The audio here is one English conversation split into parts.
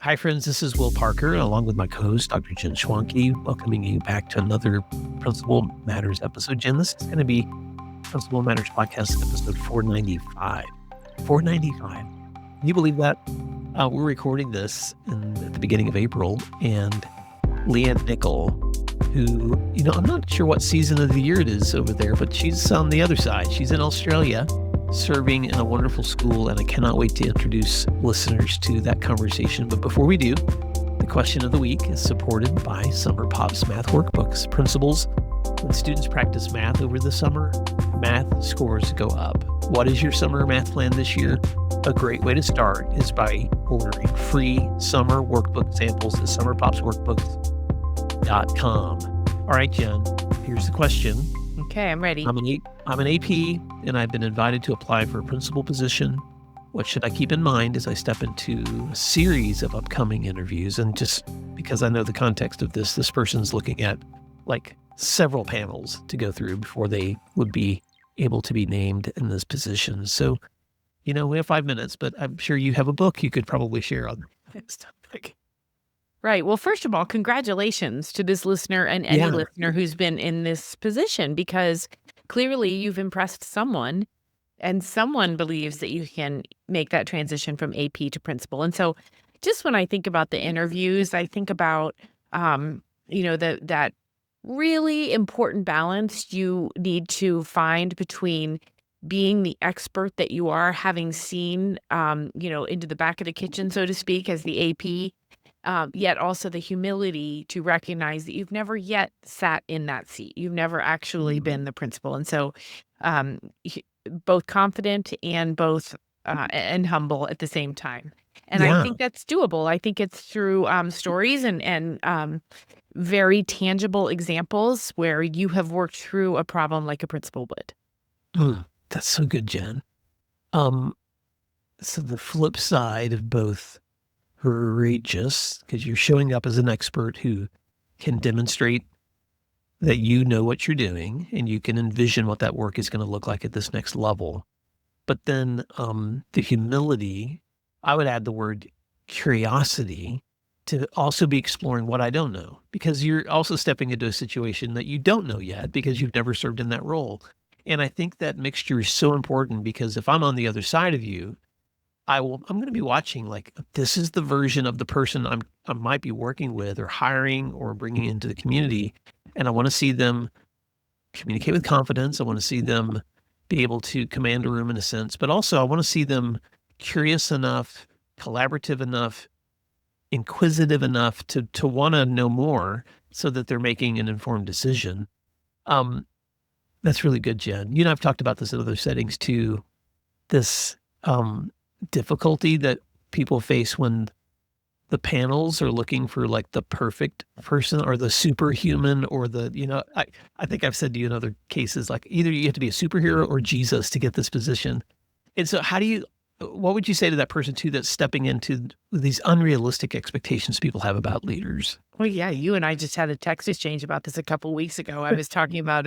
Hi, friends. This is Will Parker, along with my co-host, Dr. Jen Schwanke, welcoming you back to another Principal Matters episode. Jen, this is going to be Principal Matters Podcast episode 495. 495. Can you believe that? We're recording this at the beginning of April, and Leanne Nichol, who, I'm not sure what season of the year it is over there, but she's on the other side. She's in Australia, serving in a wonderful school, and I cannot wait to introduce listeners to that conversation. But before we do, the question of the week is supported by Summer Pop's math workbooks. Principles: when students practice math over the summer, math scores go up. What is your summer math plan this year? A great way to start is by ordering free summer workbook samples at summerpopsworkbooks.com. All right, Jen, here's the question. Okay, I'm ready. I'm an AP, and I've been invited to apply for a principal position. What should I keep in mind as I step into a series of upcoming interviews? And just because I know the context of this person's looking at like several panels to go through before they would be able to be named in this position. So, we have 5 minutes, but I'm sure you have a book you could probably share on this topic. Right. Well, first of all, congratulations to this listener and any listener who's been in this position, because clearly you've impressed someone and someone believes that you can make that transition from AP to principal. And so just when I think about the interviews, I think about, that really important balance you need to find between being the expert that you are, having seen, into the back of the kitchen, so to speak, as the AP, yet also the humility to recognize that you've never yet sat in that seat. You've never actually been the principal. And so both confident and both and humble at the same time. And I think that's doable. I think it's through stories and very tangible examples where you have worked through a problem like a principal would. That's so good, Jen. So the flip side of both courageous, because you're showing up as an expert who can demonstrate that you know what you're doing and you can envision what that work is going to look like at this next level. But then the humility, I would add the word curiosity, to also be exploring what I don't know, because you're also stepping into a situation that you don't know yet because you've never served in that role. And I think that mixture is so important, because if I'm on the other side of you, I'm going to be watching, like, this is the version of the person I might be working with or hiring or bringing into the community. And I want to see them communicate with confidence. I want to see them be able to command a room in a sense, but also I want to see them curious enough, collaborative enough, inquisitive enough to want to know more so that they're making an informed decision. That's really good, Jen. I've talked about this in other settings too. This difficulty that people face when the panels are looking for like the perfect person or the superhuman or the, I think I've said to you in other cases, like either you have to be a superhero or Jesus to get this position. And so what would you say to that person too that's stepping into these unrealistic expectations people have about leaders? Well, yeah, you and I just had a text exchange about this a couple of weeks ago. I was talking about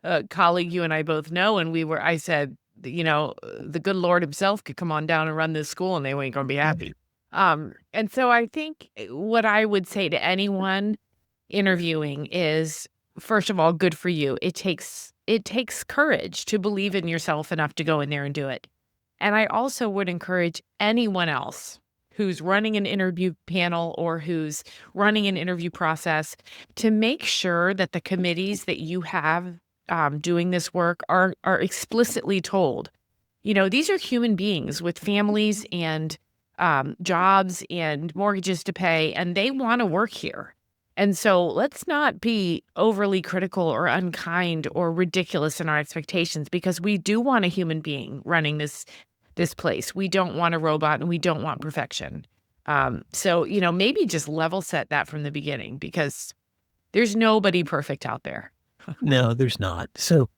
a colleague you and I both know, and I said, the good Lord himself could come on down and run this school and they ain't going to be happy. And so I think what I would say to anyone interviewing is, first of all, good for you. It takes courage to believe in yourself enough to go in there and do it. And I also would encourage anyone else who's running an interview panel or who's running an interview process to make sure that the committees that you have doing this work are explicitly told, these are human beings with families and jobs and mortgages to pay, and they want to work here. And so let's not be overly critical or unkind or ridiculous in our expectations, because we do want a human being running this place. We don't want a robot and we don't want perfection. So, maybe just level set that from the beginning, because there's nobody perfect out there. No, there's not. So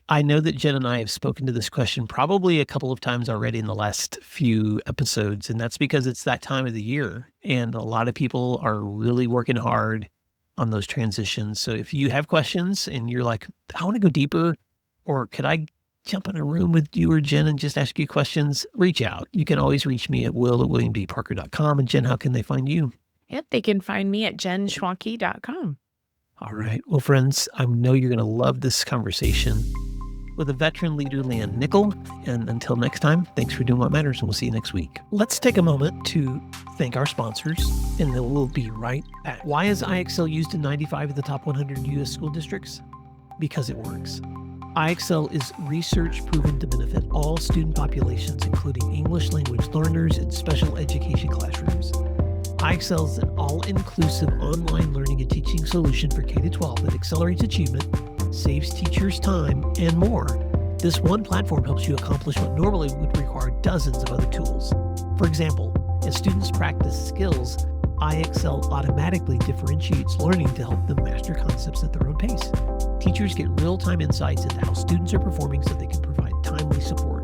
I know that Jen and I have spoken to this question probably a couple of times already in the last few episodes, and that's because it's that time of the year, and a lot of people are really working hard on those transitions. So if you have questions and you're like, I want to go deeper, or could I jump in a room with you or Jen and just ask you questions, reach out. You can always reach me at will@williamdparker.com. And Jen, how can they find you? Yep, they can find me at jenschwanke.com. All right. Well, friends, I know you're going to love this conversation with a veteran leader, Leanne Nichol. And until next time, thanks for doing what matters, and we'll see you next week. Let's take a moment to thank our sponsors, and then we'll be right back. Why is IXL used in 95 of the top 100 U.S. school districts? Because it works. IXL is research proven to benefit all student populations, including English language learners and special education classrooms. IXL is an all-inclusive online learning and teaching solution for K-12 that accelerates achievement, saves teachers time, and more. This one platform helps you accomplish what normally would require dozens of other tools. For example, as students practice skills, IXL automatically differentiates learning to help them master concepts at their own pace. Teachers get real-time insights into how students are performing so they can provide timely support.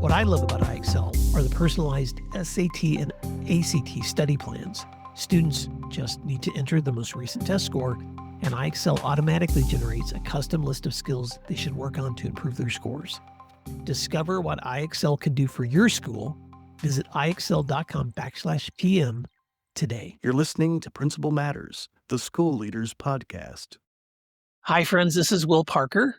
What I love about IXL are the personalized SAT and ACT study plans. Students just need to enter the most recent test score, and IXL automatically generates a custom list of skills they should work on to improve their scores. Discover what IXL can do for your school. Visit IXL.com/PM today. You're listening to Principal Matters, the School Leaders Podcast. Hi, friends. This is Will Parker,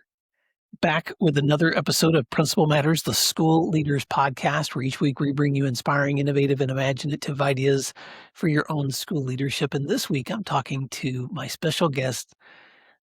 back with another episode of Principal Matters, the School Leaders Podcast, where each week we bring you inspiring, innovative, and imaginative ideas for your own school leadership. And this week I'm talking to my special guest,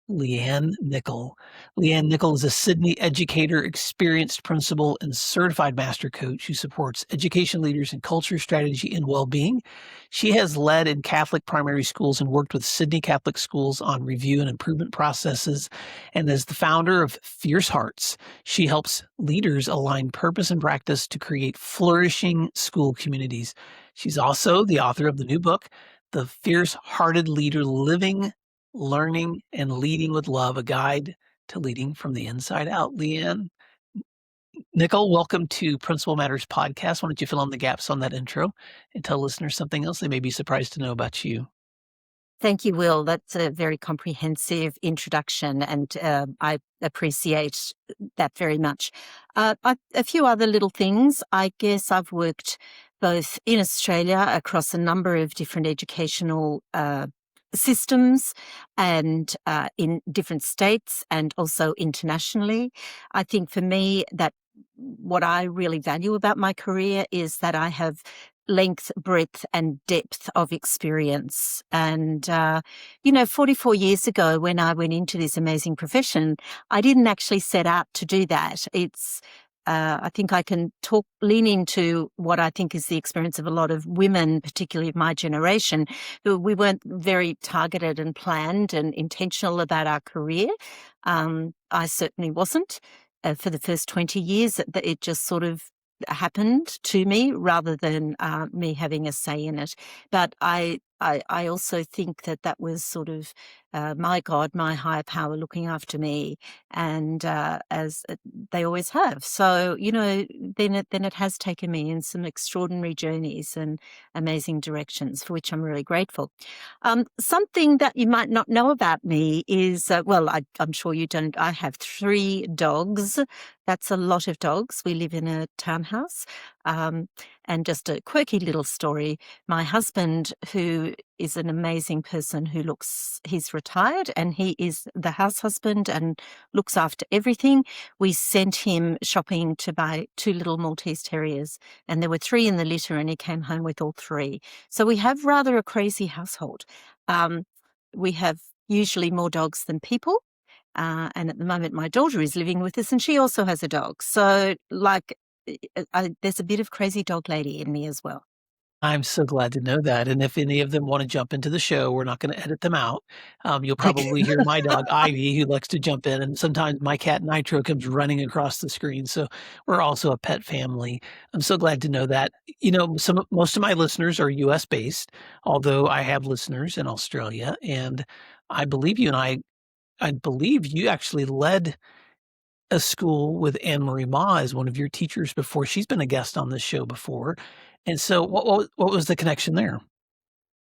Leanne Nicol. Leanne Nicol is a Sydney educator, experienced principal, and certified master coach who supports education leaders in culture, strategy, and well-being. She has led in Catholic primary schools and worked with Sydney Catholic schools on review and improvement processes. And as the founder of Fierce Hearts, she helps leaders align purpose and practice to create flourishing school communities. She's also the author of the new book, The Fierce Hearted Leader: Living, Learning, and Leading with Love, a guide to leading from the inside out. Leanne Nicol, welcome to Principal Matters Podcast. Why don't you fill in the gaps on that intro and tell listeners something else they may be surprised to know about you? Thank you, Will. That's a very comprehensive introduction, and I appreciate that very much. A few other little things. I guess I've worked both in Australia across a number of different educational systems and in different states, and also internationally. I think for me that what I really value about my career is that I have length, breadth, and depth of experience. And, 44 years ago when I went into this amazing profession, I didn't actually set out to do that. I think I can lean into what I think is the experience of a lot of women, particularly of my generation, who we weren't very targeted and planned and intentional about our career. I certainly wasn't. For the first 20 years, it just sort of happened to me rather than me having a say in it. But I also think that was sort of my God, my higher power looking after me, and as they always have. So then it has taken me in some extraordinary journeys and amazing directions, for which I'm really grateful. Something that you might not know about me is, I'm sure you don't. I have 3 dogs. That's a lot of dogs. We live in a townhouse. And just a quirky little story. My husband, who is an amazing person he's retired and he is the house husband and looks after everything. We sent him shopping to buy 2 little Maltese terriers, and there were 3 in the litter, and he came home with all 3. So we have rather a crazy household. We have usually more dogs than people. And at the moment, my daughter is living with us and she also has a dog. So there's a bit of crazy dog lady in me as well. I'm so glad to know that. And if any of them want to jump into the show, we're not going to edit them out. You'll probably hear my dog, Ivy, who likes to jump in. And sometimes my cat, Nitro, comes running across the screen. So we're also a pet family. I'm so glad to know that. Most of my listeners are U.S. based, although I have listeners in Australia. And I believe I believe you actually led a school with Anne Marie Ma as one of your teachers before. She's been a guest on this show before. And so what was the connection there?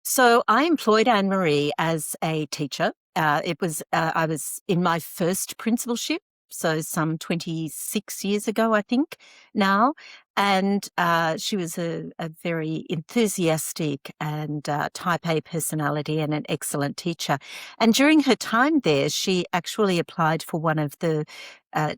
So I employed Anne Marie as a teacher. I was in my first principalship so some 26 years ago, I think now. And she was a very enthusiastic and type A personality and an excellent teacher. And during her time there, she actually applied for one of the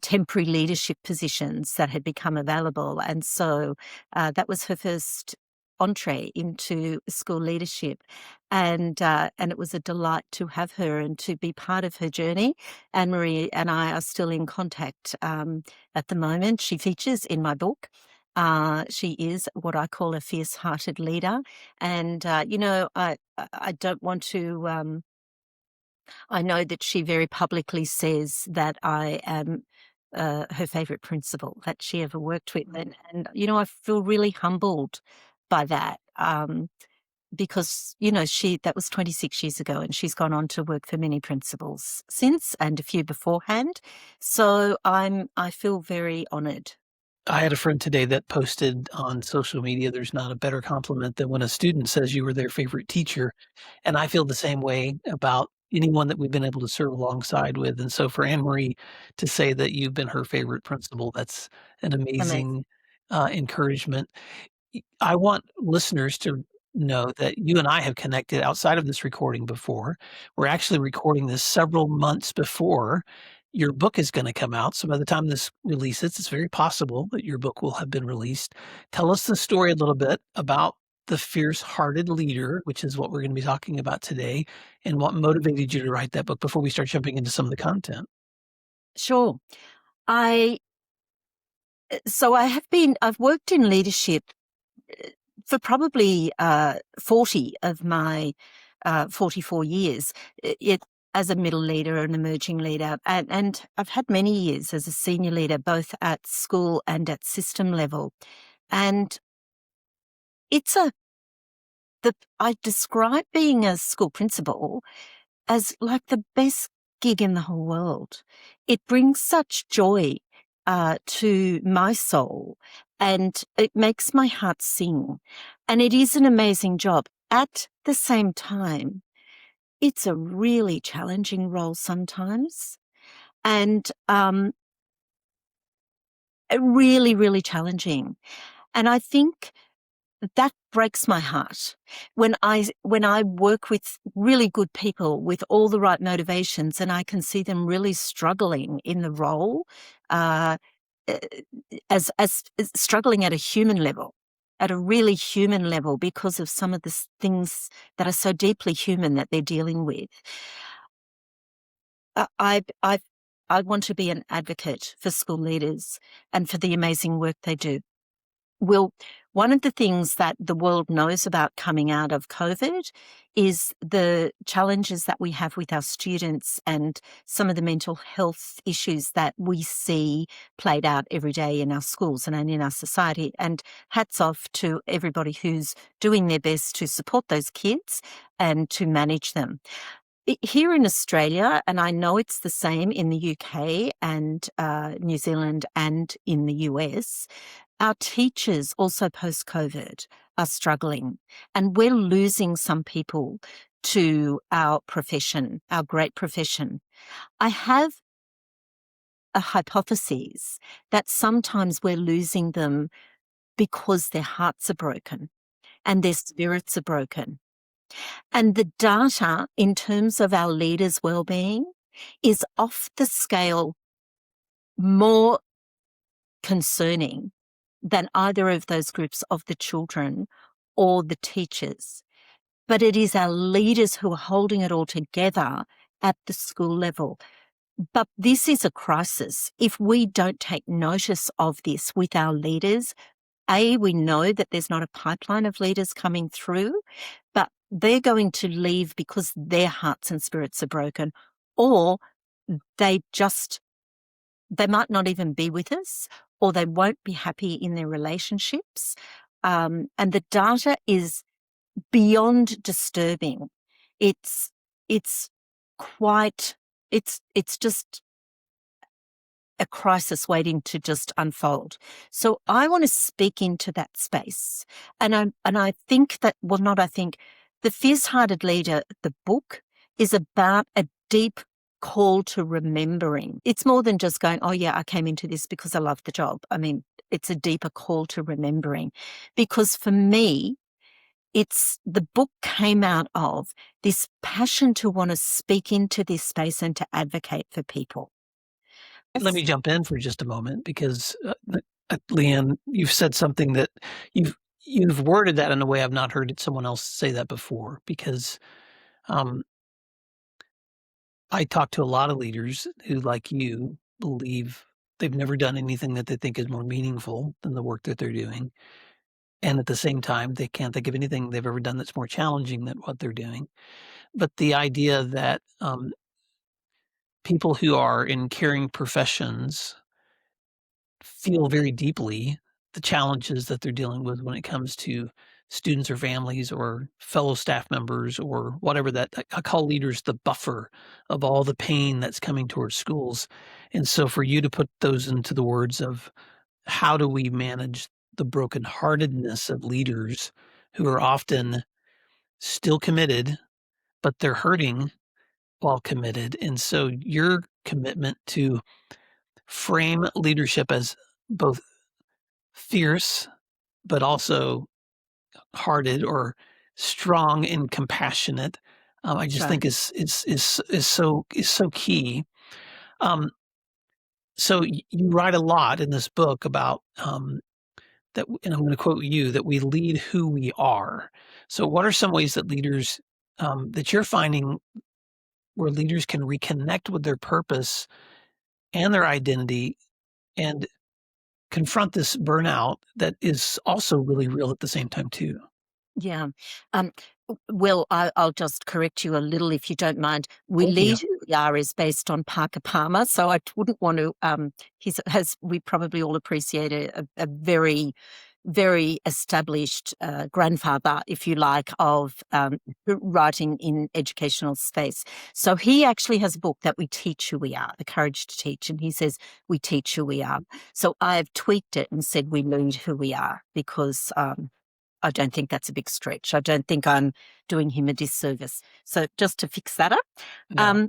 temporary leadership positions that had become available. And so that was her first entree into school leadership. And it was a delight to have her and to be part of her journey. Anne-Marie and I are still in contact at the moment. She features in my book. She is what I call a fierce-hearted leader. And, I don't want to... I know that she very publicly says that I am her favourite principal that she ever worked with. And, I feel really humbled by that. Because, that was 26 years ago, and she's gone on to work for many principals since and a few beforehand. So I feel very honoured. I had a friend today that posted on social media, there's not a better compliment than when a student says you were their favorite teacher. And I feel the same way about anyone that we've been able to serve alongside with. And so for Anne-Marie to say that you've been her favorite principal, that's an amazing encouragement. I want listeners to know that you and I have connected outside of this recording before. We're actually recording this several months before your book is going to come out. So by the time this releases, it's very possible that your book will have been released. Tell us the story a little bit about the fierce-hearted leader, which is what we're going to be talking about today, and what motivated you to write that book before we start jumping into some of the content. Sure. I've worked in leadership for probably 40 of my 44 years as a middle leader, an emerging leader. And I've had many years as a senior leader, both at school and at system level. And I describe being a school principal as like the best gig in the whole world. It brings such joy to my soul, and it makes my heart sing. And it is an amazing job. At the same time, it's a really challenging role sometimes, and really, really challenging. And I think that breaks my heart when I work with really good people with all the right motivations, and I can see them really struggling in the role, as struggling at a human level, at a really human level, because of some of the things that are so deeply human that they're dealing with. I want to be an advocate for school leaders and for the amazing work they do. Well, one of the things that the world knows about coming out of COVID is the challenges that we have with our students and some of the mental health issues that we see played out every day in our schools and in our society. And hats off to everybody who's doing their best to support those kids and to manage them. Here in Australia, and I know it's the same in the UK and New Zealand and in the US, our teachers also post-COVID are struggling, and we're losing some people to our profession, our great profession. I have a hypothesis that sometimes we're losing them because their hearts are broken and their spirits are broken. And the data in terms of our leaders' well-being is off the scale more concerning than either of those groups of the children or the teachers. But it is our leaders who are holding it all together at the school level. But this is a crisis. If we don't take notice of this with our leaders, we know that there's not a pipeline of leaders coming through, but they're going to leave because their hearts and spirits are broken, or they might not even be with us, or they won't be happy in their relationships. And the data is beyond disturbing. It's just a crisis waiting to just unfold. So I want to speak into that space. And I think that, well, not I think, The Fierce-Hearted Leader, the book, is about a deep call to remembering. It's more than just going, oh yeah, I came into this because I love the job. I mean, it's a deeper call to remembering, because for me, the book came out of this passion to want to speak into this space and to advocate for people. Let me jump in for just a moment, because Leanne, you've said something that you've worded that in a way I've not heard someone else say that before, because I talk to a lot of leaders who, like you, believe they've never done anything that they think is more meaningful than the work that they're doing. And at the same time, they can't think of anything they've ever done that's more challenging than what they're doing. But the idea that people who are in caring professions feel very deeply the challenges that they're dealing with when it comes to students or families or fellow staff members or whatever, that I call leaders the buffer of all the pain that's coming towards schools. And so for you to put those into the words of how do we manage the brokenheartedness of leaders who are often still committed, but they're hurting while committed. And so your commitment to frame leadership as both fierce, but also hearted or strong and compassionate, I just think is so key. So you write a lot in this book about that, and I'm going to quote you, that we lead who we are. So what are some ways that leaders that you're finding where leaders can reconnect with their purpose and their identity and confront this burnout that is also really real at the same time too? Yeah. Well, I'll just correct you a little, if you don't mind. We Thank Lead you. Who We Are is based on Parker Palmer, so I wouldn't want to. We probably all appreciate a very, very established grandfather, if you like, of writing in educational space. So he actually has a book that we teach who we are, The Courage to Teach, and he says we teach who we are. So I've tweaked it and said we lead who we are, because I don't think that's a big stretch. I don't think I'm doing him a disservice. So just to fix that up. No.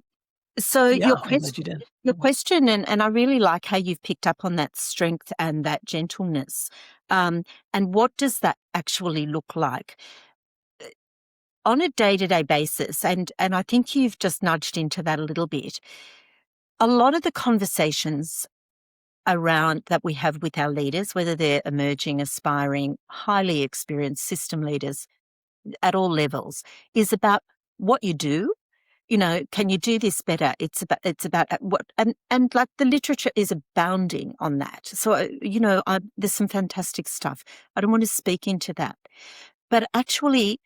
So Yeah, your I'm glad you did. question, and I really like how you've picked up on that strength and that gentleness. And what does that actually look like? On a day-to-day basis, and I think you've just nudged into that a little bit, a lot of the conversations around that we have with our leaders, whether they're emerging, aspiring, highly experienced system leaders at all levels, is about what you do. You know, can you do this better? It's about what, and like the literature is abounding on that. So, there's some fantastic stuff. I don't want to speak into that, but actually,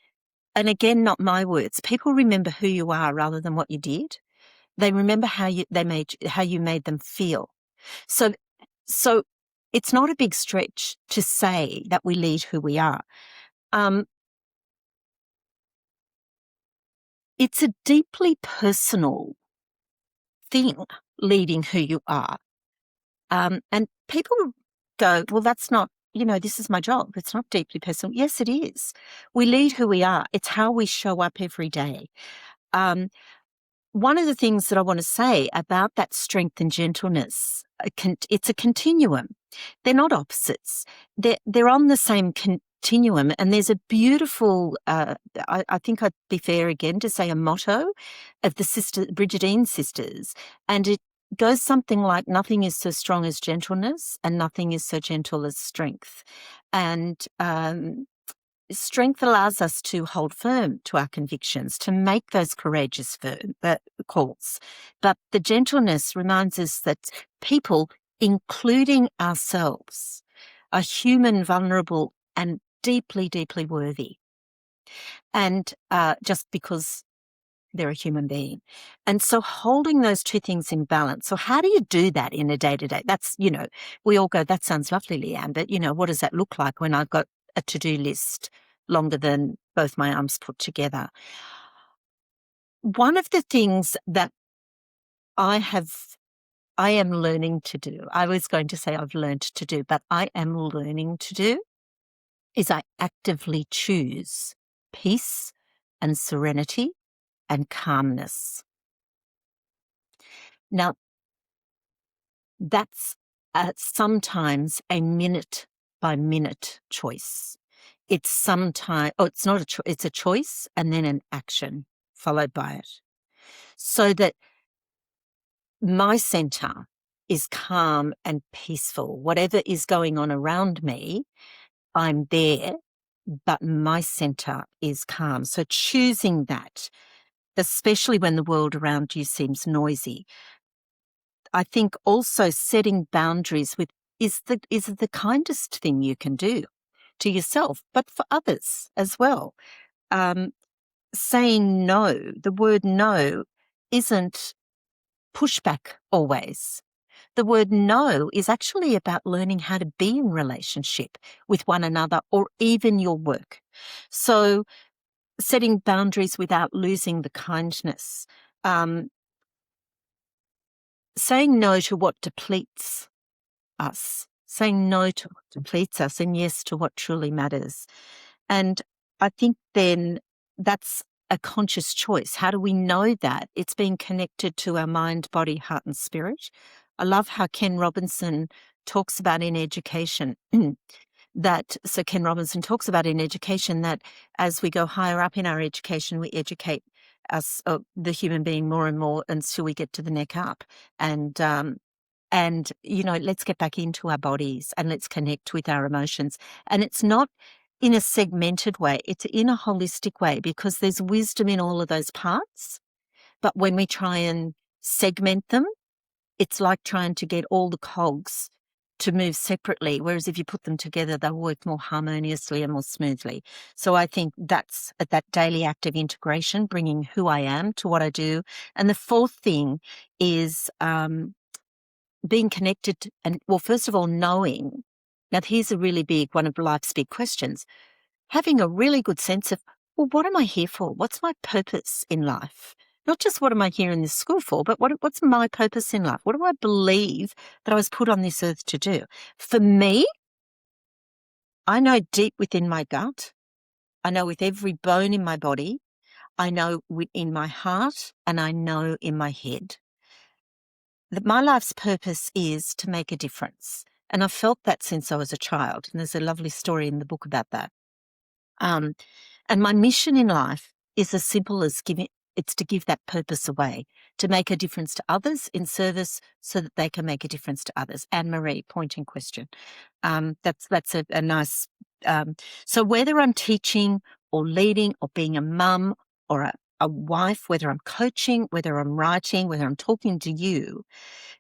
and again, not my words, people remember who you are rather than what you did. They remember how you made them feel. So it's not a big stretch to say that we lead who we are. It's a deeply personal thing, leading who you are. And people go, well, that's not, this is my job. It's not deeply personal. Yes, it is. We lead who we are. It's how we show up every day. One of the things that I want to say about that strength and gentleness, it's a continuum. They're not opposites. They're on the same continuum. And there's a beautiful, I think I'd be fair again to say, a motto of the Brigidine sisters. And it goes something like, nothing is so strong as gentleness, and nothing is so gentle as strength. And strength allows us to hold firm to our convictions, to make those courageous calls. But the gentleness reminds us that people, including ourselves, are human, vulnerable, and deeply, deeply worthy. And just because they're a human being. And so holding those two things in balance. So how do you do that in a day-to-day? That's, we all go, that sounds lovely, Leanne, but, what does that look like when I've got a to-do list longer than both my arms put together? One of the things that I am learning to do, I was going to say I've learned to do, but I am learning to do, is I actively choose peace and serenity and calmness. Now, that's sometimes a minute by minute choice. It's sometimes, it's not a choice, it's a choice and then an action followed by it. So that my center is calm and peaceful. Whatever is going on around me, I'm there, but my center is calm. So choosing that, especially when the world around you seems noisy. I think also setting boundaries with is the kindest thing you can do to yourself, but for others as well. Saying no, the word no isn't pushback always. The word no is actually about learning how to be in relationship with one another or even your work. So setting boundaries without losing the kindness. Saying no to what depletes us, saying no to what depletes us and yes to what truly matters. And I think then that's a conscious choice. How do we know that? It's being connected to our mind, body, heart, and spirit. I love how Ken Robinson talks about in education Ken Robinson talks about in education that as we go higher up in our education, we educate us, the human being, more and more until we get to the neck up. And, let's get back into our bodies and let's connect with our emotions. And it's not in a segmented way, it's in a holistic way because there's wisdom in all of those parts. But when we try and segment them, it's like trying to get all the cogs to move separately, whereas if you put them together, they'll work more harmoniously and more smoothly. So I think that's that daily act of integration, bringing who I am to what I do. And the fourth thing is being connected and, well, first of all, knowing. Now, here's a really big one of life's big questions. Having a really good sense of, well, what am I here for? What's my purpose in life? Not just what am I here in this school for, but what's my purpose in life? What do I believe that I was put on this earth to do? For me, I know deep within my gut, I know with every bone in my body, I know in my heart, and I know in my head that my life's purpose is to make a difference. And I've felt that since I was a child. And there's a lovely story in the book about that. And my mission in life is as simple as it's to give that purpose away, to make a difference to others in service so that they can make a difference to others. Anne-Marie, pointing question. That's a nice, so whether I'm teaching or leading or being a mum or a wife, whether I'm coaching, whether I'm writing, whether I'm talking to you,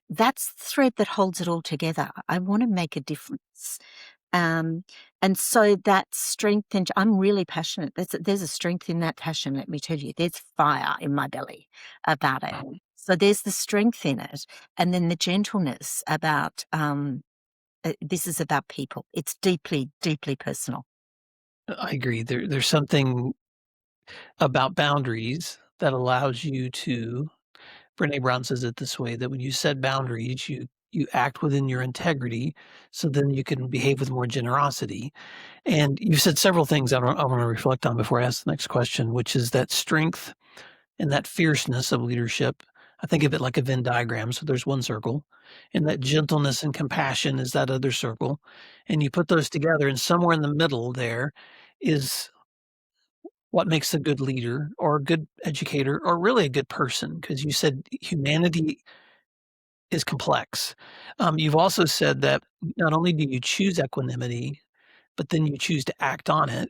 that's the thread that holds it all together. I want to make a difference. And so that strength, and I'm really passionate. There's a strength in that passion, let me tell you. There's fire in my belly about it. So there's the strength in it. And then the gentleness about, this is about people. It's deeply, deeply personal. I agree. There's something about boundaries that allows you to, Brene Brown says it this way, that when you set boundaries, you act within your integrity, so then you can behave with more generosity. And you said several things I want to reflect on before I ask the next question, which is that strength and that fierceness of leadership. I think of it like a Venn diagram. So there's one circle, and that gentleness and compassion is that other circle. And you put those together, and somewhere in the middle there is what makes a good leader or a good educator or really a good person, because you said humanity is complex. You've also said that not only do you choose equanimity, but then you choose to act on it,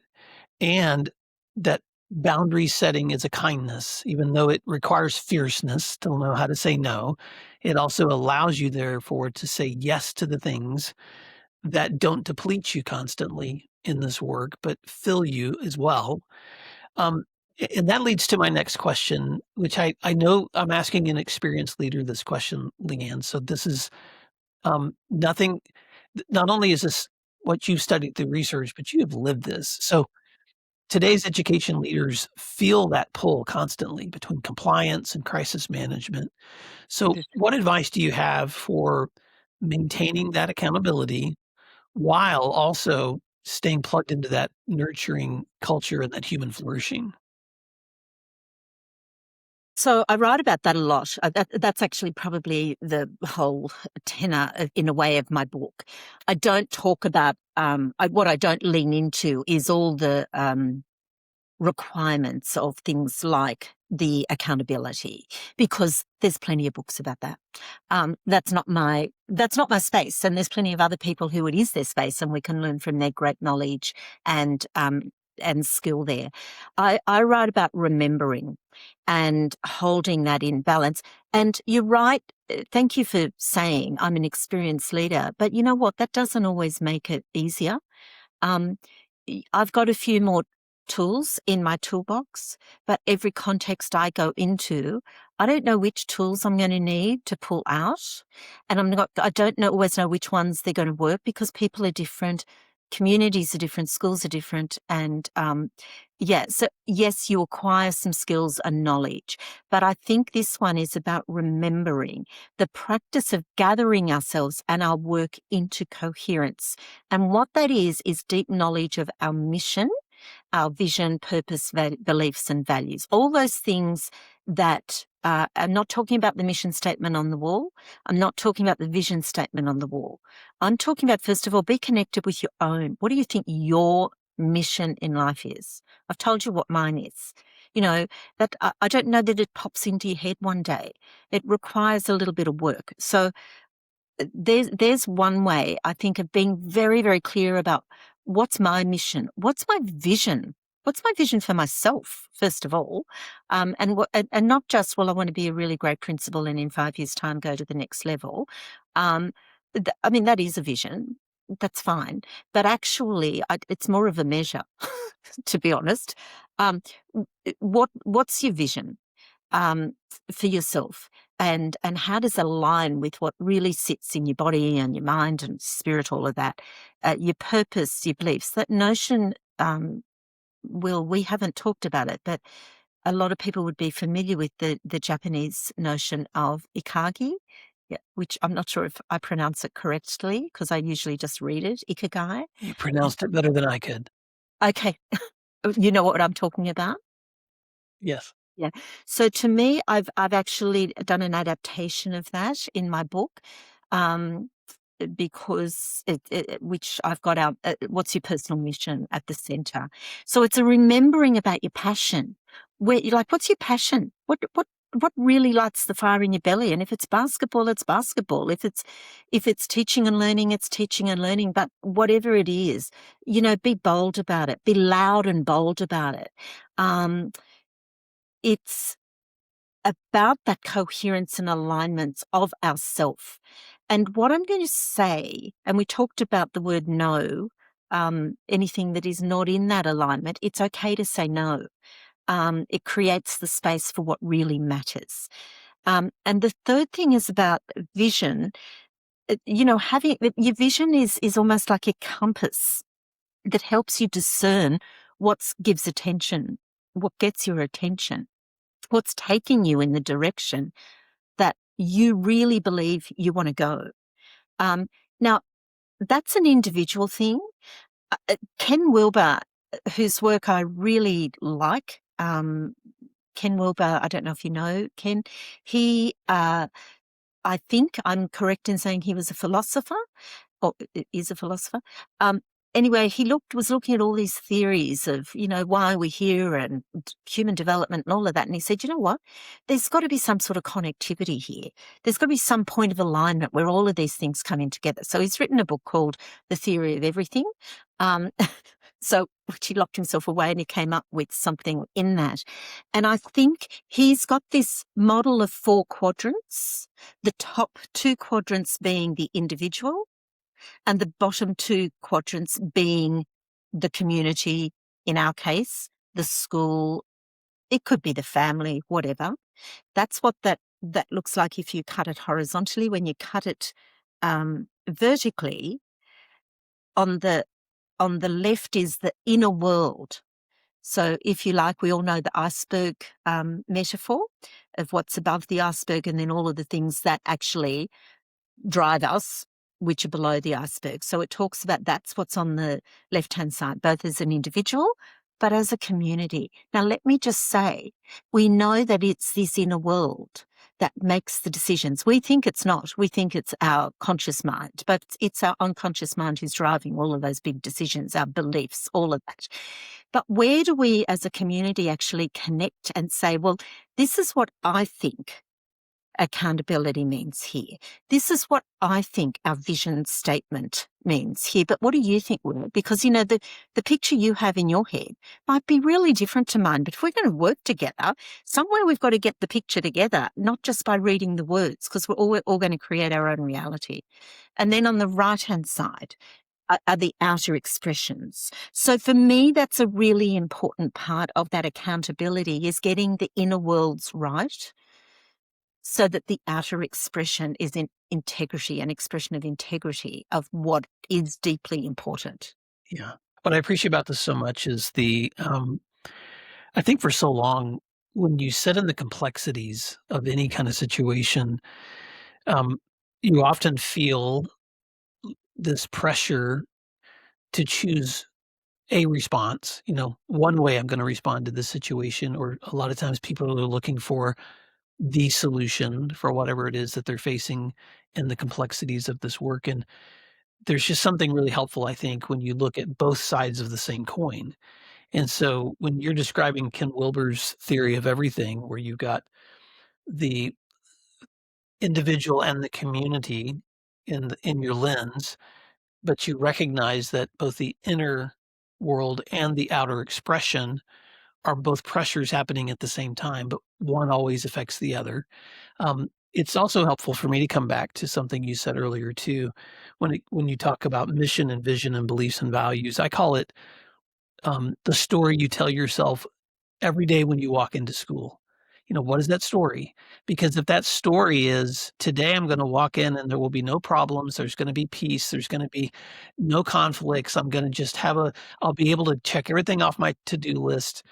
and that boundary setting is a kindness. Even though it requires fierceness to know how to say no, it also allows you, therefore, to say yes to the things that don't deplete you constantly in this work, but fill you as well. And that leads to my next question, which I know I'm asking an experienced leader this question, Leanne. So this is nothing. Not only is this what you've studied through research, but you have lived this. So today's education leaders feel that pull constantly between compliance and crisis management. So what advice do you have for maintaining that accountability while also staying plugged into that nurturing culture and that human flourishing? So I write about that a lot. That's actually probably the whole tenor, in a way, of my book. I don't talk about, what I don't lean into is all the requirements of things like the accountability, because there's plenty of books about that. That's not my space, and there's plenty of other people who it is their space, and we can learn from their great knowledge and skill there. I write about remembering and holding that in balance. And you're right. Thank you for saying I'm an experienced leader, but you know what? That doesn't always make it easier. I've got a few more tools in my toolbox, but every context I go into, I don't know which tools I'm going to need to pull out, and I don't always know which ones they're going to work, because people are different, communities are different, schools are different, and so yes, you acquire some skills and knowledge, but I think this one is about remembering, the practice of gathering ourselves and our work into coherence. And what that is deep knowledge of our mission, our vision, purpose, beliefs, and values. All those things that I'm not talking about the mission statement on the wall. I'm not talking about the vision statement on the wall. I'm talking about, first of all, be connected with your own. What do you think your mission in life is? I've told you what mine is. You know, that I don't know that it pops into your head one day. It requires a little bit of work. So there's one way, I think, of being very, very clear about what's my mission, what's my vision for myself, first of all, and not just, well, I want to be a really great principal and in 5 years' time go to the next level. I mean, that is a vision. That's fine, but actually, it's more of a measure, to be honest. What's your vision for yourself? And how does it align with what really sits in your body and your mind and spirit, all of that, your purpose, your beliefs, that notion. We haven't talked about it, but a lot of people would be familiar with the Japanese notion of ikigai, which I'm not sure if I pronounce it correctly, because I usually just read it, ikigai. You pronounced it better than I could. Okay. You know what I'm talking about? Yes. Yeah. So to me, I've actually done an adaptation of that in my book, because which I've got out. What's your personal mission at the center? So it's a remembering about your passion. Where you're like, what's your passion? What really lights the fire in your belly? And if it's basketball, it's basketball. If it's teaching and learning, it's teaching and learning. But whatever it is, be bold about it. Be loud and bold about it. It's about that coherence and alignment of ourself. And what I'm going to say, and we talked about the word no, anything that is not in that alignment, it's okay to say no. It creates the space for what really matters. And the third thing is about vision. Having your vision is almost like a compass that helps you discern what gives attention, what gets your attention, what's taking you in the direction that you really believe you want to go. Now, that's an individual thing. Ken Wilber, whose work I really like, Ken Wilber, I don't know if you know Ken, he, I think I'm correct in saying he was a philosopher, or is a philosopher. Anyway, he was looking at all these theories of, why we're here and human development and all of that. And he said, you know what? There's got to be some sort of connectivity here. There's got to be some point of alignment where all of these things come in together. So he's written a book called The Theory of Everything. Which he locked himself away, and he came up with something in that. And I think he's got this model of 4 quadrants, the top 2 quadrants being the individual, and the bottom 2 quadrants being the community, in our case, the school, it could be the family, whatever. That's what that looks like if you cut it horizontally. When you cut it vertically, on the left is the inner world. So if you like, we all know the iceberg metaphor of what's above the iceberg and then all of the things that actually drive us, which are below the iceberg. So it talks about that's what's on the left-hand side, both as an individual, but as a community. Now, let me just say, we know that it's this inner world that makes the decisions. We think it's not. We think it's our conscious mind, but it's our unconscious mind who's driving all of those big decisions, our beliefs, all of that. But where do we as a community actually connect and say, well, this is what I think accountability means here. This is what I think our vision statement means here. But what do you think, Will? Because, the picture you have in your head might be really different to mine. But if we're going to work together, somewhere we've got to get the picture together, not just by reading the words, because we're all going to create our own reality. And then on the right-hand side are the outer expressions. So for me, that's a really important part of that accountability, is getting the inner worlds right, so that the outer expression is in integrity, an expression of integrity of what is deeply important. Yeah. What I appreciate about this so much is I think for so long, when you sit in the complexities of any kind of situation, you often feel this pressure to choose a response, one way I'm going to respond to this situation. Or a lot of times people are looking for the solution for whatever it is that they're facing in the complexities of this work. And there's just something really helpful, I think, when you look at both sides of the same coin. And so when you're describing Ken Wilber's theory of everything, where you've got the individual and the community in your lens, but you recognize that both the inner world and the outer expression are both pressures happening at the same time, but one always affects the other. It's also helpful for me to come back to something you said earlier too, when you talk about mission and vision and beliefs and values. I call it the story you tell yourself every day when you walk into school. What is that story? Because if that story is, today I'm going to walk in and there will be no problems, there's going to be peace, there's going to be no conflicts, I'm going to just I'll be able to check everything off my to-do list.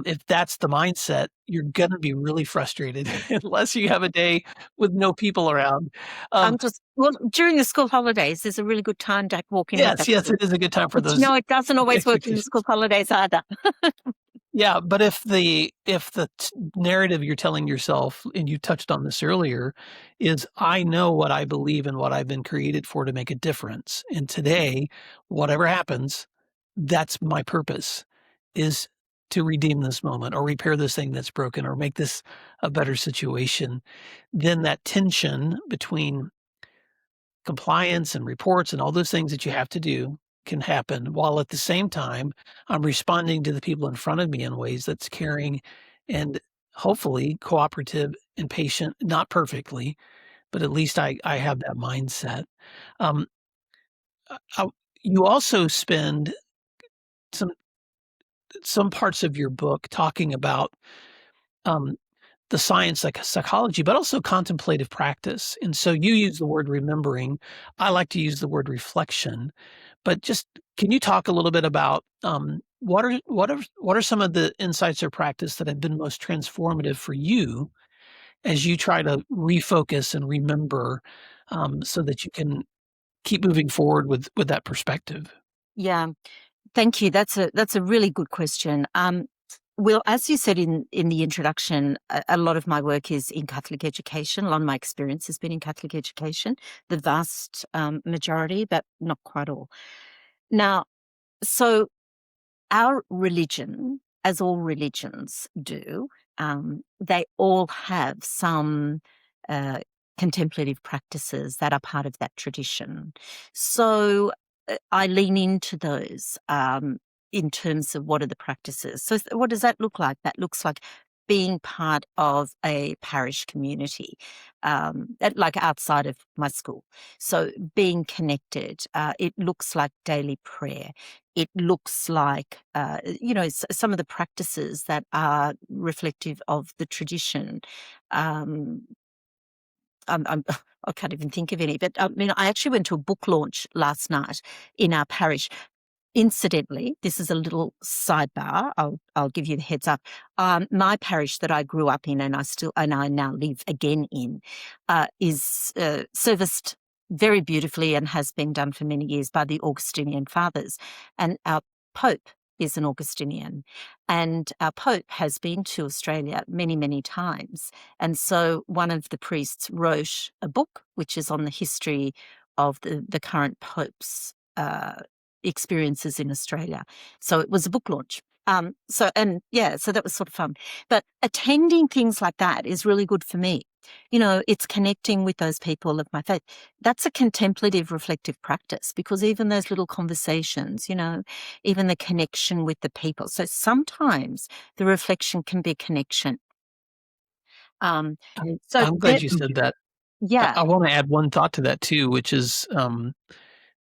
If that's the mindset, you're going to be really frustrated unless you have a day with no people around. During the school holidays, there's a really good time to walk in. Yes, it is a good time for those. No, it doesn't always work in the school holidays either. Yeah, but if the narrative you're telling yourself, and you touched on this earlier, is I know what I believe and what I've been created for to make a difference. And today, whatever happens, that's my purpose, is to redeem this moment or repair this thing that's broken or make this a better situation. Then that tension between compliance and reports and all those things that you have to do can happen, while at the same time I'm responding to the people in front of me in ways that's caring and hopefully cooperative and patient, not perfectly, but at least I have that mindset. Um, you also spend some parts of your book talking about the science, like psychology, but also contemplative practice. And so you use the word remembering. I like to use the word reflection. But just can you talk a little bit about what are some of the insights or practice that have been most transformative for you as you try to refocus and remember, so that you can keep moving forward with that perspective? Yeah, thank you. That's a really good question. Well, as you said in the introduction, a lot of my work is in Catholic education. A lot of my experience has been in Catholic education, the vast majority, but not quite all. Now, so our religion, as all religions do, they all have some contemplative practices that are part of that tradition. So I lean into those in terms of what are the practices. So what does that look like? That looks like being part of a parish community, like outside of my school. So being connected, it looks like daily prayer. It looks like, some of the practices that are reflective of the tradition. I can't even think of any, but I actually went to a book launch last night in our parish. Incidentally, this is a little sidebar. I'll give you the heads up. My parish that I grew up in, and I now live again in, is serviced very beautifully and has been done for many years by the Augustinian Fathers, and our Pope is an Augustinian, and our Pope has been to Australia many, many times. And so one of the priests wrote a book which is on the history of the current Pope's experiences in Australia. So it was a book launch. So that was sort of fun. But attending things like that is really good for me. It's connecting with those people of my faith. That's a contemplative, reflective practice, because even those little conversations, even the connection with the people. So sometimes the reflection can be connection. I'm glad you said that. Yeah. I want to add one thought to that too, which is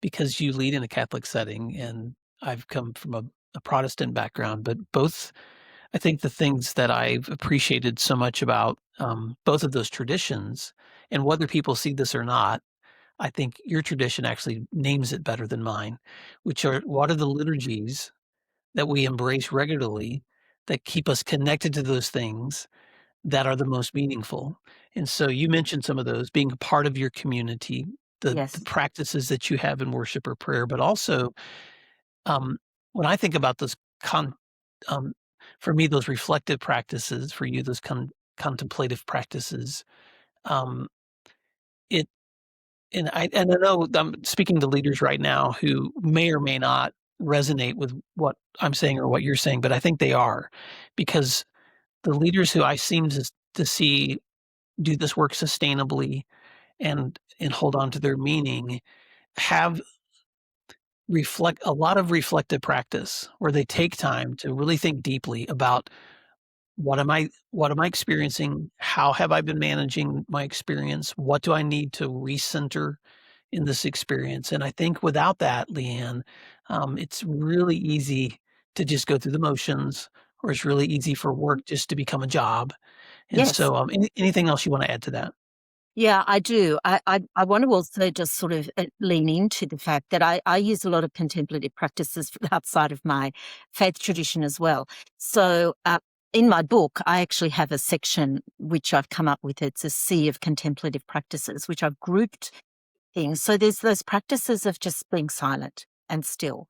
because you lead in a Catholic setting, and I've come from a Protestant background, but both, I think the things that I've appreciated so much about both of those traditions, and whether people see this or not, I think your tradition actually names it better than mine, which are what are the liturgies that we embrace regularly that keep us connected to those things that are the most meaningful. And so you mentioned some of those, being a part of your community, the Yes. practices that you have in worship or prayer, but also when I think about those for me, those reflective practices, for you, those contemplative practices, it and I know I'm speaking to leaders right now who may or may not resonate with what I'm saying or what you're saying, but I think they are, because the leaders who I seem to see do this work sustainably and hold on to their meaning have a lot of reflective practice where they take time to really think deeply about what am I experiencing? How have I been managing my experience? What do I need to recenter in this experience? And I think without that, Leanne, it's really easy to just go through the motions, or it's really easy for work just to become a job. And Yes. so, anything else you want to add to that? Yeah, I do. I want to also just sort of lean into the fact that I use a lot of contemplative practices outside of my faith tradition as well. So in my book, I actually have a section which I've come up with. It's a sea of contemplative practices, which I've grouped things. So there's those practices of just being silent and still,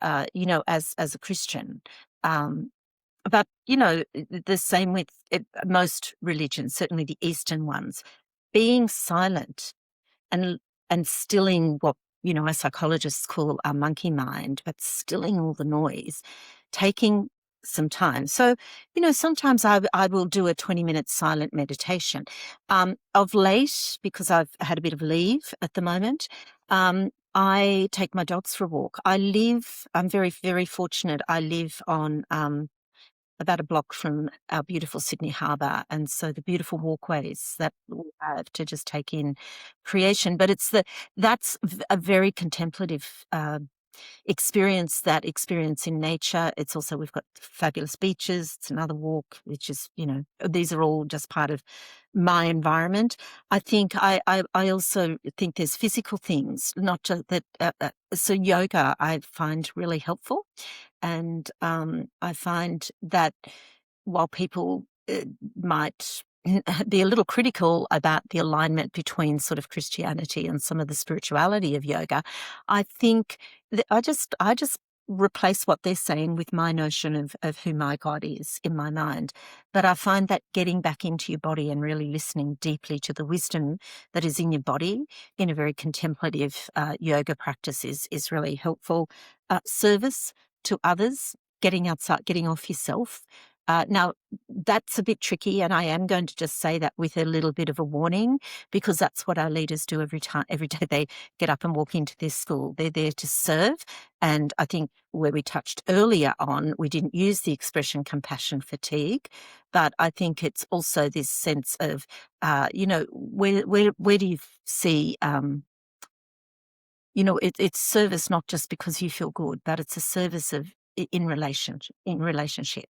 as a Christian. But, the same with most religions, certainly the Eastern ones, being silent and stilling what, our psychologists call our monkey mind, but stilling all the noise, taking some time. So, sometimes I will do a 20-minute silent meditation. Of late, because I've had a bit of leave at the moment, I take my dogs for a walk. I'm very, very fortunate. I live on about a block from our beautiful Sydney Harbour. And so the beautiful walkways that we have to just take in creation. But that's a very contemplative experience, that experience in nature. It's also, we've got fabulous beaches. It's another walk, which is, these are all just part of my environment. I think I also think there's physical things, not just that. So yoga I find really helpful. And I find that while people might be a little critical about the alignment between sort of Christianity and some of the spirituality of yoga, I think that I just replace what they're saying with my notion of who my God is in my mind. But I find that getting back into your body and really listening deeply to the wisdom that is in your body in a very contemplative yoga practice is really helpful. Service to others, getting outside, getting off yourself. Now, that's a bit tricky, and I am going to just say that with a little bit of a warning, because that's what our leaders do every day they get up and walk into this school. They're there to serve. And I think where we touched earlier on, we didn't use the expression compassion fatigue, but I think it's also this sense of, where do you see, it's service not just because you feel good, but it's a service of in relationship.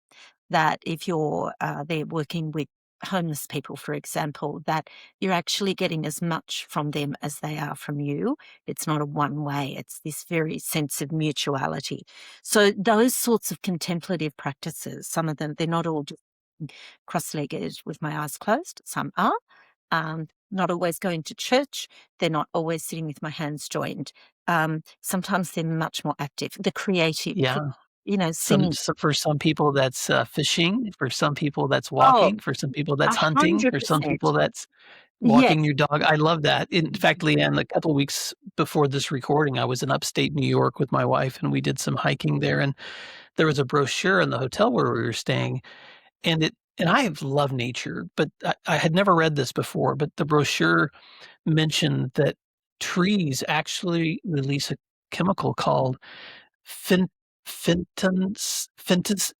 That if you're there working with homeless people, for example, that you're actually getting as much from them as they are from you. It's not a one way. It's this very sense of mutuality. So those sorts of contemplative practices, some of them, they're not all just cross-legged with my eyes closed. Some are. Not always going to church. They're not always sitting with my hands joined. Sometimes they're much more active. The creative, Yeah. singing. For some people, that's fishing. For some people, that's Oh, walking. For some people, that's hunting. For some 100%. people, that's Yes. walking your dog. I love that. In fact, Leanne, a couple of weeks before this recording, I was in upstate New York with my wife, and we did some hiking there. And there was a brochure in the hotel where we were staying, and I love nature, but I had never read this before. But the brochure mentioned that trees actually release a chemical called fin, fenton seeds,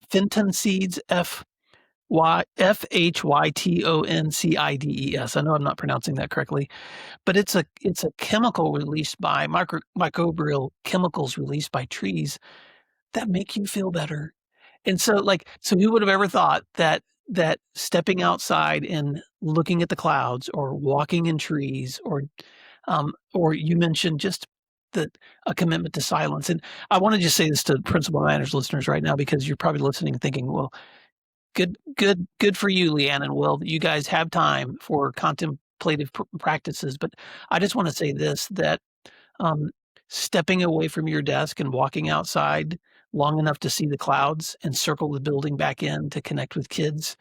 Fytoncides. I know I'm not pronouncing that correctly, but it's a chemical released by microbial chemicals released by trees that make you feel better. And so who would have ever thought that stepping outside and looking at the clouds or walking in trees or you mentioned just a commitment to silence. And I want to just say this to Principal Matters listeners right now, because you're probably listening and thinking, well, good for you, Leanne and Will, that you guys have time for contemplative practices. But I just want to say this, that stepping away from your desk and walking outside long enough to see the clouds and circle the building back in to connect with kids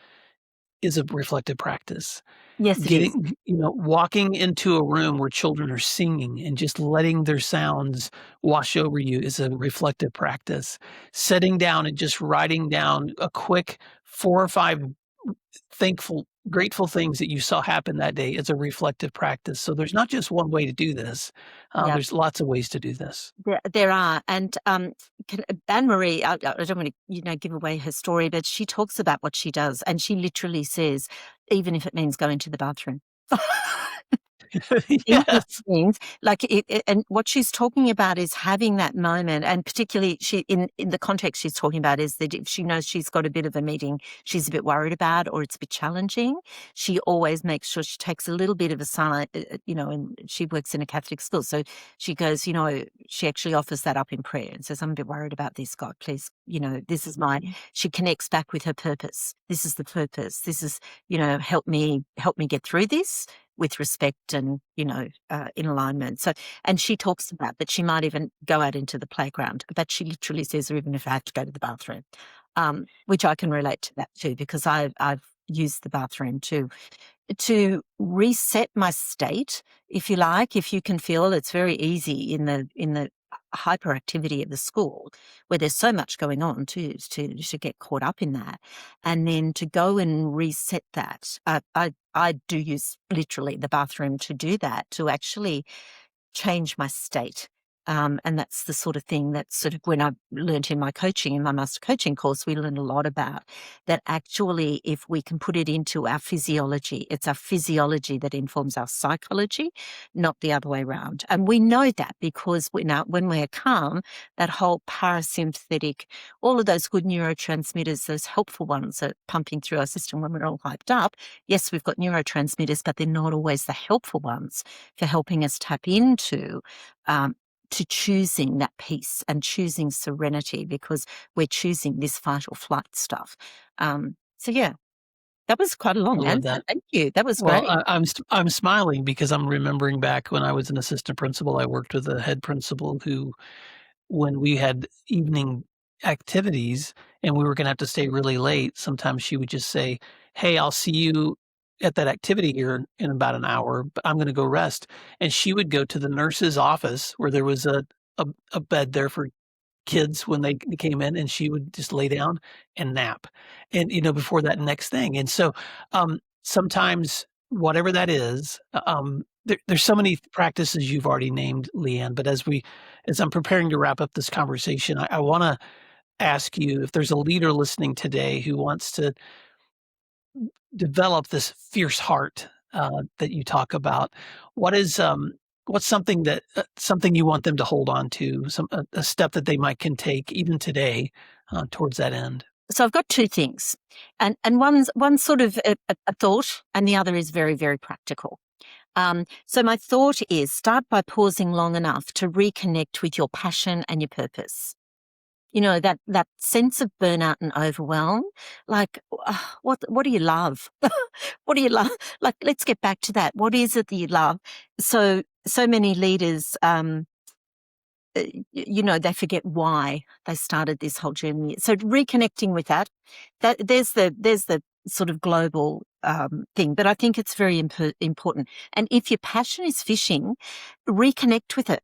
is a reflective practice. Yes, it is. Walking into a room where children are singing and just letting their sounds wash over you is a reflective practice. Sitting down and just writing down a quick 4 or 5 grateful things that you saw happen that day is a reflective practice. So there's not just one way to do this. Yep. There's lots of ways to do this. There are. And Anne-Marie, I don't want to give away her story, but she talks about what she does, and she literally says, even if it means going to the bathroom. Yes. Things and what she's talking about is having that moment, and particularly she in the context she's talking about is that if she knows she's got a bit of a meeting she's a bit worried about or it's a bit challenging, she always makes sure she takes a little bit of a silent, and she works in a Catholic school, so she goes, she actually offers that up in prayer and says, I'm a bit worried about this, God, please, this is she connects back with her purpose. This is the purpose. This is, help me get through this with respect and, in alignment. So, and she talks about that she might even go out into the playground, but she literally says, or even if I have to go to the bathroom, which I can relate to that too, because I've used the bathroom to reset my state, if you like. If you can feel, it's very easy in the hyperactivity of the school where there's so much going on to get caught up in that, and then to go and reset that. I do use literally the bathroom to do that, to actually change my state. And that's the sort of thing that sort of, when I learned in my master coaching course, we learned a lot about that. Actually, if we can put it into our physiology, it's our physiology that informs our psychology, not the other way around. And we know that because when we're calm, that whole parasympathetic, all of those good neurotransmitters, those helpful ones are pumping through our system when we're all hyped up. Yes, we've got neurotransmitters, but they're not always the helpful ones for helping us tap into to choosing that peace and choosing serenity, because we're choosing this fight or flight stuff. So yeah, that was quite a long I love answer. that. Thank you. That was Well, great. I'm smiling because I'm remembering back when I was an assistant principal. I worked with a head principal who, when we had evening activities and we were going to have to stay really late, sometimes she would just say, "Hey, I'll see you at that activity here in about an hour, but I'm going to go rest." And she would go to the nurse's office where there was a bed there for kids when they came in, and she would just lay down and nap, and before that next thing. And so sometimes, whatever that is, there's so many practices you've already named, Leanne, but as I'm preparing to wrap up this conversation, I want to ask you, if there's a leader listening today who wants to develop this fierce heart that you talk about, what's something you want them to hold on to, a step that they can take even today towards that end? So I've got two things, and one's sort of a thought, and the other is very, very practical. So my thought is, start by pausing long enough to reconnect with your passion and your purpose. That sense of burnout and overwhelm, like, what do you love? What do you love? Like, let's get back to that. What is it that you love? So many leaders, they forget why they started this whole journey. So reconnecting with that there's the sort of global thing, but I think it's very important. And if your passion is fishing, reconnect with it.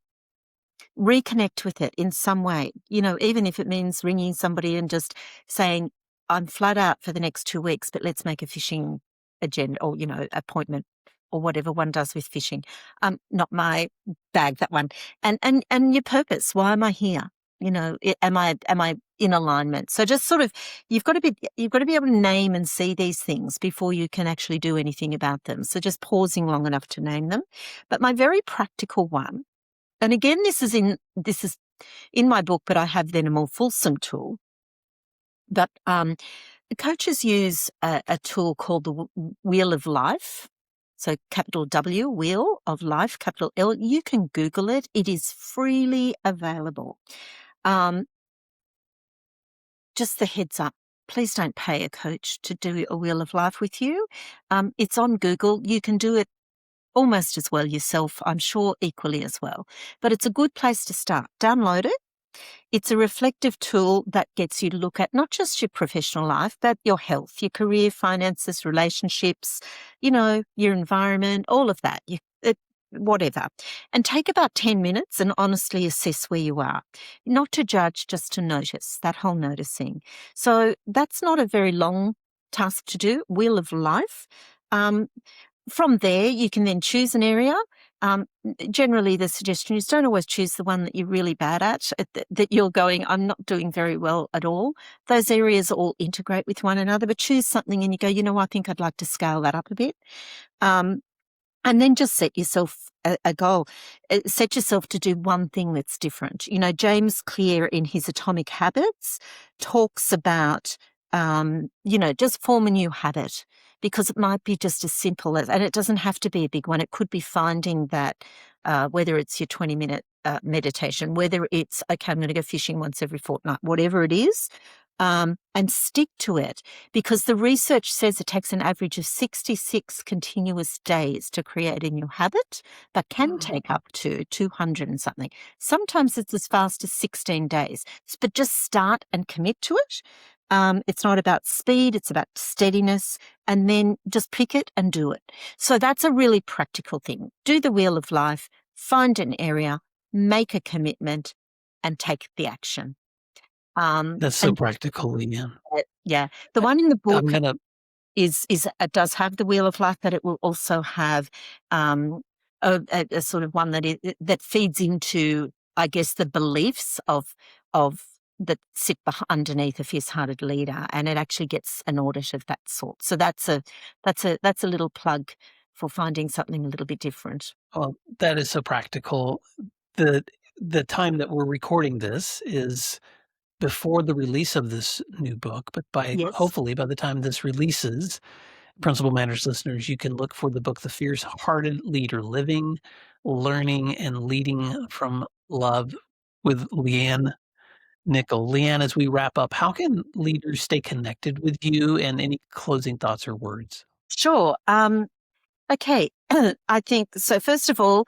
Reconnect with it in some way, even if it means ringing somebody and just saying, I'm flat out for the next 2 weeks, but let's make a fishing agenda or, appointment or whatever one does with fishing. Not my bag, that one. And your purpose. Why am I here? Am I in alignment? So just sort of, you've got to be able to name and see these things before you can actually do anything about them. So just pausing long enough to name them. But my very practical one, and again, this is in my book, but I have then a more fulsome tool. But coaches use a tool called the Wheel of Life. So capital W, Wheel of Life, capital L. You can Google it. It is freely available. Just the heads up. Please don't pay a coach to do a Wheel of Life with you. It's on Google. You can do it almost as well yourself, I'm sure equally as well. But it's a good place to start. Download it. It's a reflective tool that gets you to look at not just your professional life, but your health, your career, finances, relationships, your environment, all of that, whatever. And take about 10 minutes and honestly assess where you are. Not to judge, just to notice, that whole noticing. So that's not a very long task to do, Wheel of Life. From there, you can then choose an area. Generally, the suggestion is don't always choose the one that you're really bad at, that you're going, I'm not doing very well at all. Those areas all integrate with one another, but choose something and you go, I think I'd like to scale that up a bit. And then just set yourself a goal. Set yourself to do one thing that's different. James Clear in his Atomic Habits talks about, just form a new habit. Because it might be just as simple as, and it doesn't have to be a big one. It could be finding that, whether it's your 20-minute meditation, whether it's, okay, I'm going to go fishing once every fortnight, whatever it is, and stick to it. Because the research says it takes an average of 66 continuous days to create a new habit, but can take up to 200 and something. Sometimes it's as fast as 16 days. But just start and commit to it. It's not about speed, it's about steadiness, and then just pick it and do it. So that's a really practical thing. Do the Wheel of Life, find an area, make a commitment, and take the action. That's so practical, Leanne. Yeah. The one in the book I'm gonna is it does have the Wheel of Life, but it will also have a sort of one that feeds into, I guess, the beliefs of that sit underneath a fierce-hearted leader, and it actually gets an audit of that sort. So that's a little plug for finding something a little bit different. Well, that is so practical. The time that we're recording this is before the release of this new book, but hopefully by the time this releases, Principal Matters listeners, you can look for the book, The Fierce-Hearted Leader: Living, Learning, and Leading from Love with Leanne Nichol. Leanne, as we wrap up, how can leaders stay connected with you, and any closing thoughts or words? Sure. Okay. I think so. First of all,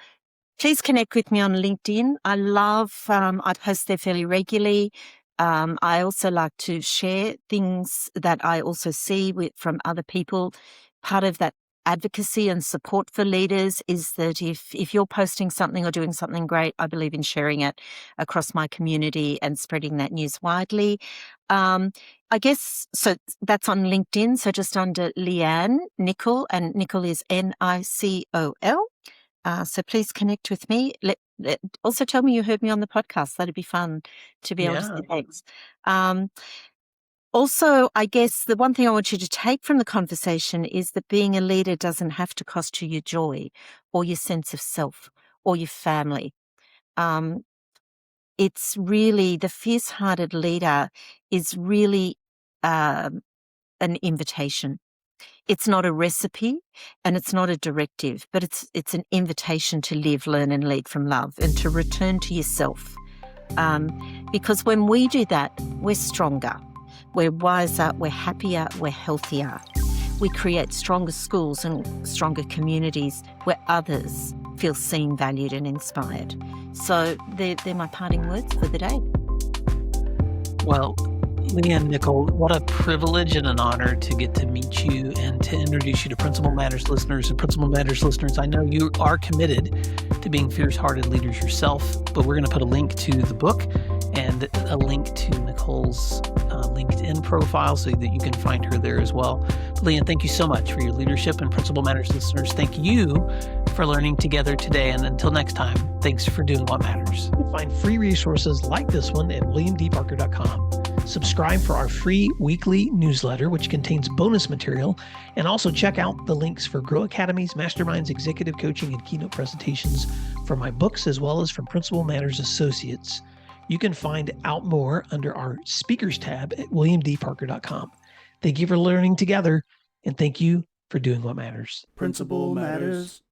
please connect with me on LinkedIn. I post there fairly regularly. I also like to share things that I also see from other people. Part of that advocacy and support for leaders is that if you're posting something or doing something great, I believe in sharing it across my community and spreading that news widely. I guess, so that's on LinkedIn. So just under Leanne Nicol, and Nicol is Nicol. So please connect with me. Also tell me you heard me on the podcast. That'd be fun to be able to say thanks. Also, I guess the one thing I want you to take from the conversation is that being a leader doesn't have to cost you your joy or your sense of self or your family. It's really, the fierce-hearted leader is really an invitation. It's not a recipe and it's not a directive, but it's an invitation to live, learn, and lead from love, and to return to yourself. Because when we do that, we're stronger, we're wiser, we're happier, we're healthier. We create stronger schools and stronger communities where others feel seen, valued, and inspired. So they're my parting words for the day. Well, Leanne Nicol, what a privilege and an honor to get to meet you and to introduce you to Principal Matters listeners. And Principal Matters listeners, I know you are committed to being fierce-hearted leaders yourself, but we're going to put a link to the book and a link to Nicole's LinkedIn profile so that you can find her there as well. Leanne, thank you so much for your leadership, and Principal Matters listeners, thank you for learning together today. And until next time, thanks for doing what matters. Find free resources like this one at williamdparker.com. Subscribe for our free weekly newsletter, which contains bonus material, and also check out the links for Grow Academies, Masterminds, Executive Coaching, and Keynote presentations from my books, as well as from Principal Matters Associates. You can find out more under our speakers tab at williamdparker.com. Thank you for learning together, and thank you for doing what matters. Principal Matters.